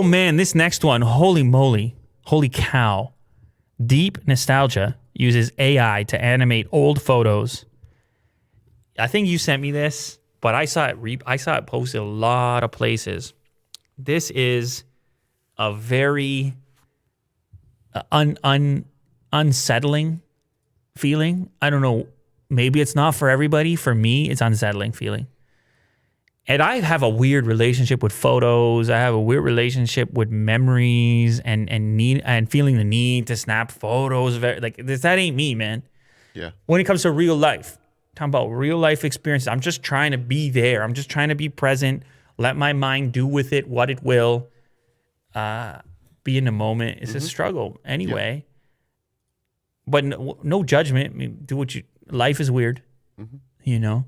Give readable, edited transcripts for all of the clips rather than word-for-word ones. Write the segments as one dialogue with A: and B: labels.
A: Oh man, this next one, holy moly, holy cow. Deep Nostalgia uses AI to animate old photos. I think you sent me this, but I saw it posted a lot of places. This is a very unsettling feeling. I don't know. Maybe it's not for everybody. For me, it's unsettling feeling. And I have a weird relationship with photos. I have a weird relationship with memories and feeling the need to snap photos. That ain't me, man.
B: Yeah.
A: When it comes to real life, talking about real life experiences, I'm just trying to be there. I'm just trying to be present. Let my mind do with it what it will. Be in the moment. It's a struggle anyway. Yeah. But no judgment. I mean, do what you. Life is weird, you know.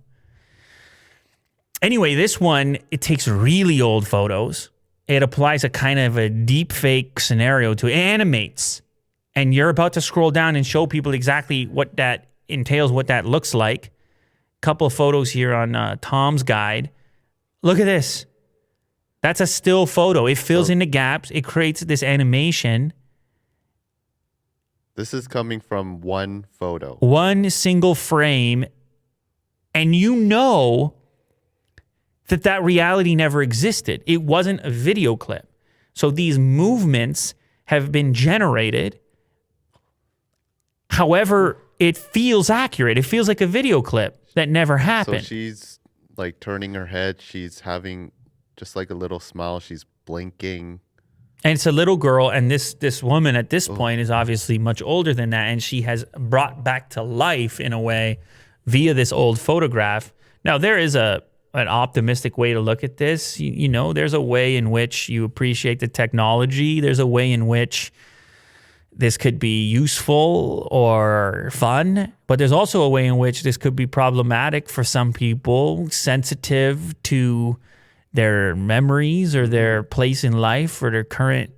A: Anyway, this one, it takes really old photos. It applies a kind of a deep fake scenario to it. It animates. And you're about to scroll down and show people exactly what that entails, what that looks like. Couple of photos here on Tom's guide. Look at this. That's a still photo. It fills in the gaps. It creates this animation.
B: This is coming from one photo.
A: One single frame. And you know that reality never existed. It wasn't a video clip. So these movements have been generated. However, it feels accurate. It feels like a video clip that never happened.
B: So she's like turning her head. She's having just like a little smile. She's blinking.
A: And it's a little girl. And this woman at this point is obviously much older than that. And she has brought back to life in a way via this old photograph. Now, there is an optimistic way to look at this. You know, there's a way in which you appreciate the technology. There's a way in which this could be useful or fun, but there's also a way in which this could be problematic for some people, sensitive to their memories or their place in life or their current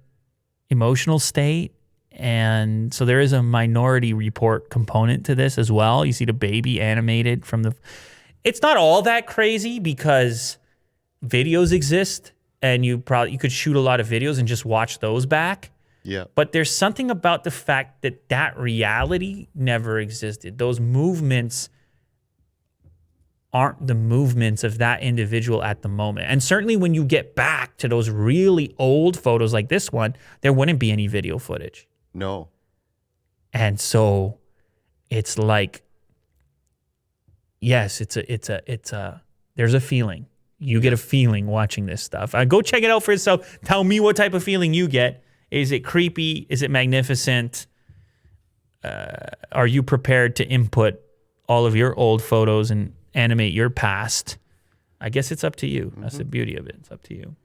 A: emotional state. And so there is a Minority Report component to this as well. You see the baby animated from the... It's not all that crazy because videos exist and you could shoot a lot of videos and just watch those back.
B: Yeah.
A: But there's something about the fact that reality never existed. Those movements aren't the movements of that individual at the moment. And certainly when you get back to those really old photos like this one, there wouldn't be any video footage.
B: No.
A: And so it's like, yes, there's a feeling. You get a feeling watching this stuff. Go check it out for yourself. Tell me what type of feeling you get. Is it creepy? Is it magnificent? Are you prepared to input all of your old photos and animate your past? I guess it's up to you. That's the beauty of it. It's up to you.